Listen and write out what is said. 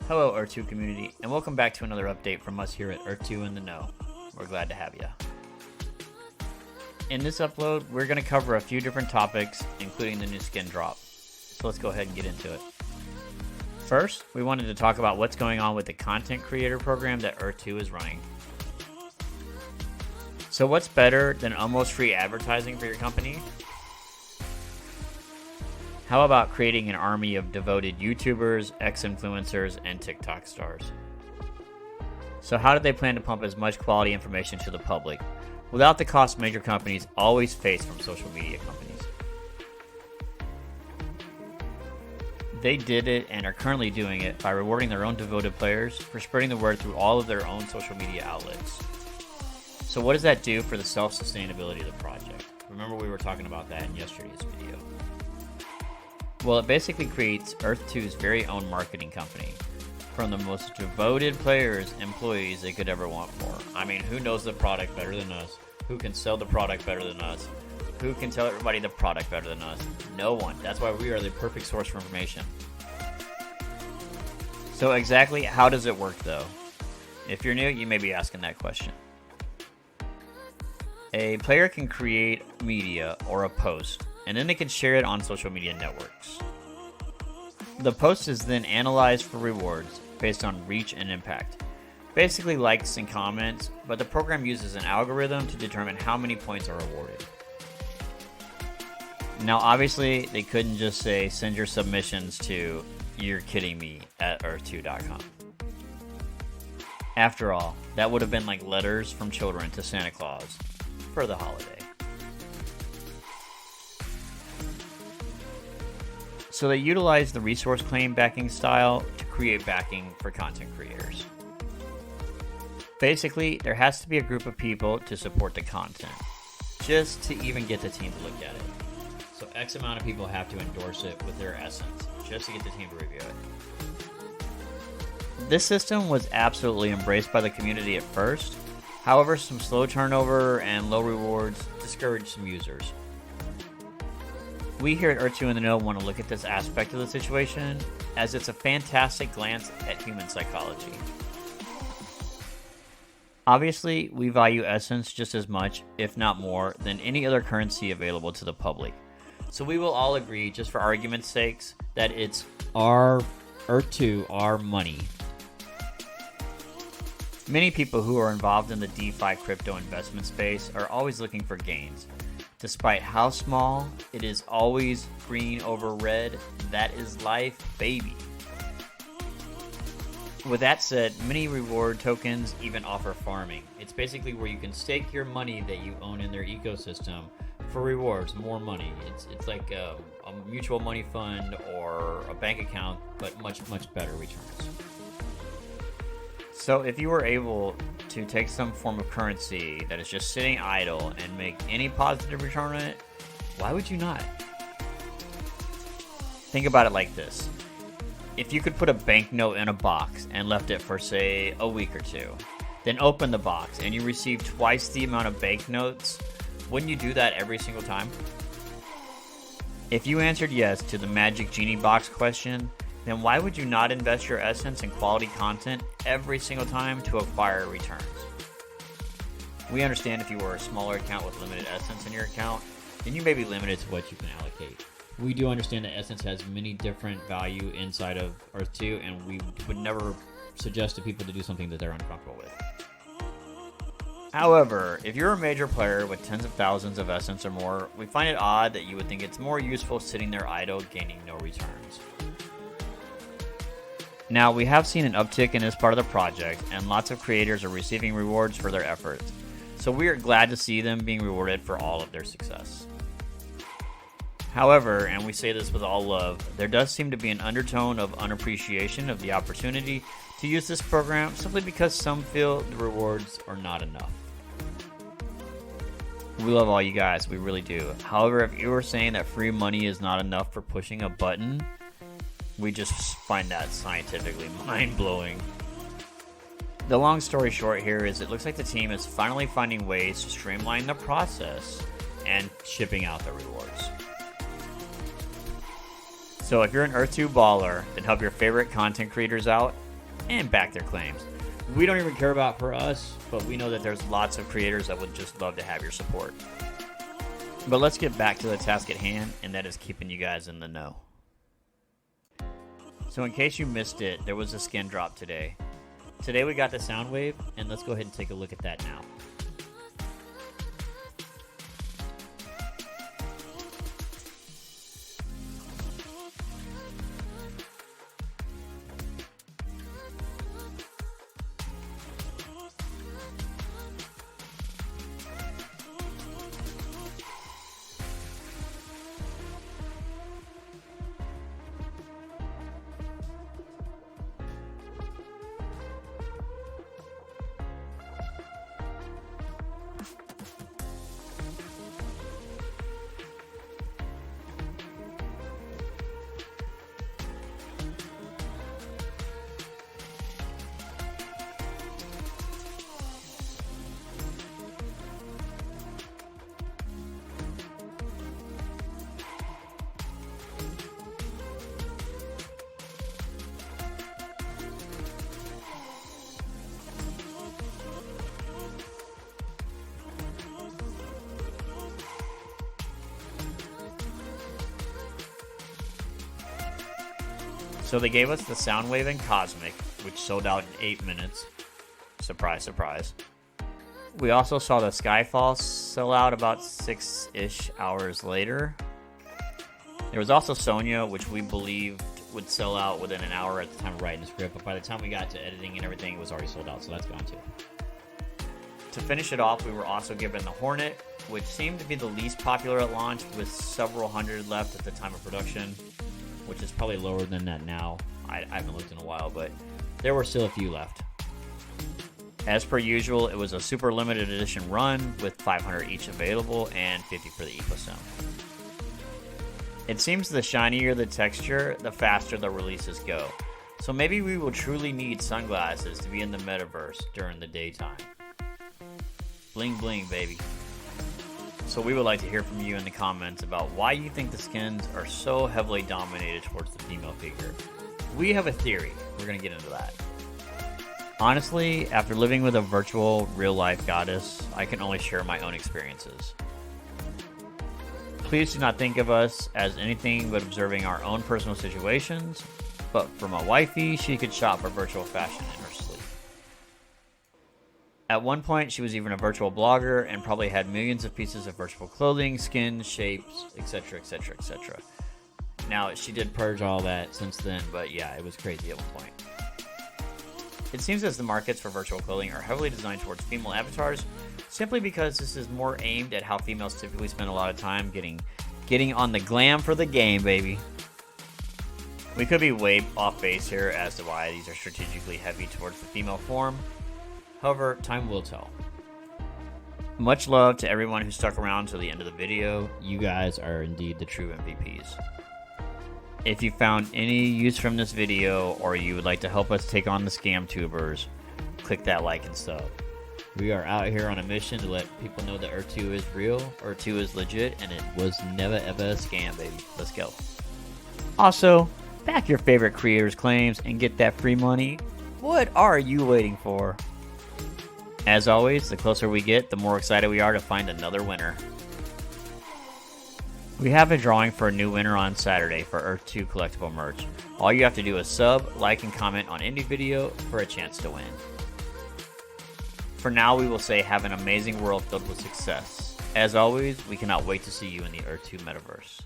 Hello, Earth2 community, and welcome back to another update from us here at Earth2 in the Know. We're glad to have you. In this upload, we're going to cover a few different topics, including the new skin drop. So let's go ahead and get into it. First, we wanted to talk about what's going on with the content creator program that Earth2 is running. So what's better than almost free advertising for your company? How about creating an army of devoted YouTubers, ex-influencers, and TikTok stars? So how do they plan to pump as much quality information to the public without the cost major companies always face from social media companies? They did it and are currently doing it by rewarding their own devoted players for spreading the word through all of their own social media outlets. So what does that do for the self-sustainability of the project? Remember, we were talking about that in yesterday's video. Well, it basically creates Earth2's very own marketing company from the most devoted players, employees they could ever want for. I mean, who knows the product better than us? Who can sell the product better than us? Who can tell everybody the product better than us? No one. That's why we are the perfect source for information. So exactly how does it work though? If you're new, you may be asking that question. A player can create media or a post, and then they can share it on social media networks. The post is then analyzed for rewards based on reach and impact. Basically likes and comments, but the program uses an algorithm to determine how many points are awarded. Now obviously, they couldn't just say send your submissions to you're kidding me at earth2.com. After all, that would have been like letters from children to Santa Claus for the holiday. So they utilize the resource claim backing style to create backing for content creators. Basically, there has to be a group of people to support the content, just to even get the team to look at it. So X amount of people have to endorse it with their essence, just to get the team to review it. This system was absolutely embraced by the community at first. However, some slow turnover and low rewards discouraged some users. We here at Earth2 in the Know want to look at this aspect of the situation, as it's a fantastic glance at human psychology. Obviously, we value essence just as much, if not more, than any other currency available to the public. So we will all agree, just for argument's sakes, that it's our Earth2, our money. Many people who are involved in the DeFi crypto investment space are always looking for gains. Despite how small, it is always green over red. That is life, baby. With that said, many reward tokens even offer farming. It's basically where you can stake your money that you own in their ecosystem for rewards, more money. It's like a mutual money fund or a bank account, but much better returns. So if you were able to take some form of currency that is just sitting idle and make any positive return on it, why would you not? Think about it like this. If you could put a banknote in a box and left it for, say, a week or two, then open the box and you receive twice the amount of banknotes, wouldn't you do that every single time? If you answered yes to the Magic Genie Box question, then why would you not invest your essence in quality content every single time to acquire returns? We understand if you were a smaller account with limited essence in your account, then you may be limited to what you can allocate. We do understand that essence has many different value inside of Earth2, and we would never suggest to people to do something that they're uncomfortable with. However, if you're a major player with tens of thousands of essence or more, we find it odd that you would think it's more useful sitting there idle, gaining no returns. Now, we have seen an uptick in this part of the project, and lots of creators are receiving rewards for their efforts. So we are glad to see them being rewarded for all of their success. However, and we say this with all love, there does seem to be an undertone of unappreciation of the opportunity to use this program simply because some feel the rewards are not enough. We love all you guys, we really do. However, if you are saying that free money is not enough for pushing a button, we just find that scientifically mind-blowing. The long story short here is it looks like the team is finally finding ways to streamline the process and shipping out the rewards. So if you're an Earth2 baller, then help your favorite content creators out and back their claims. We don't even care about for us, but we know that there's lots of creators that would just love to have your support. But let's get back to the task at hand, and that is keeping you guys in the know. So in case you missed it, there was a skin drop today. Today we got the soundwave, and let's go ahead and take a look at that now. So they gave us the Soundwave and Cosmic, which sold out in 8 minutes. Surprise, surprise. We also saw the Skyfall sell out about 6-ish hours later. There was also Sonya, which we believed would sell out within an hour at the time of writing the script, but by the time we got to editing and everything, it was already sold out, so that's gone too. To finish it off, we were also given the Hornet, which seemed to be the least popular at launch, with several hundred left at the time of production, which is probably lower than that now. I haven't looked in a while, but there were still a few left. As per usual, it was a super limited edition run with 500 each available and 50 for the ecosystem. It seems the shinier the texture, the faster the releases go. So maybe we will truly need sunglasses to be in the metaverse during the daytime. Bling bling, baby. So we would like to hear from you in the comments about why you think the skins are so heavily dominated towards the female figure. We have a theory. We're going to get into that. Honestly, after living with a virtual, real-life goddess, I can only share my own experiences. Please do not think of us as anything but observing our own personal situations, but for my wifey, she could shop for virtual fashion in her sleep. At one point, she was even a virtual blogger and probably had millions of pieces of virtual clothing, skins, shapes, etc, etc, etc. Now, she did purge all that since then, but yeah, it was crazy at one point. It seems as the markets for virtual clothing are heavily designed towards female avatars, simply because this is more aimed at how females typically spend a lot of time getting on the glam for the game, baby. We could be way off base here as to why these are strategically heavy towards the female form. However, time will tell. Much love to everyone who stuck around till the end of the video. You guys are indeed the true MVPs. If you found any use from this video, or you would like to help us take on the scam tubers, click that like and sub. We are out here on a mission to let people know that Earth2 is real, Earth2 is legit, and it was never ever a scam, baby. Let's go. Also, back your favorite creators' claims and get that free money. What are you waiting for? As always, the closer we get, the more excited we are to find another winner. We have a drawing for a new winner on Saturday for Earth2 collectible merch. All you have to do is sub, like, and comment on any video for a chance to win. For now, we will say have an amazing world filled with success. As always, we cannot wait to see you in the Earth2 metaverse.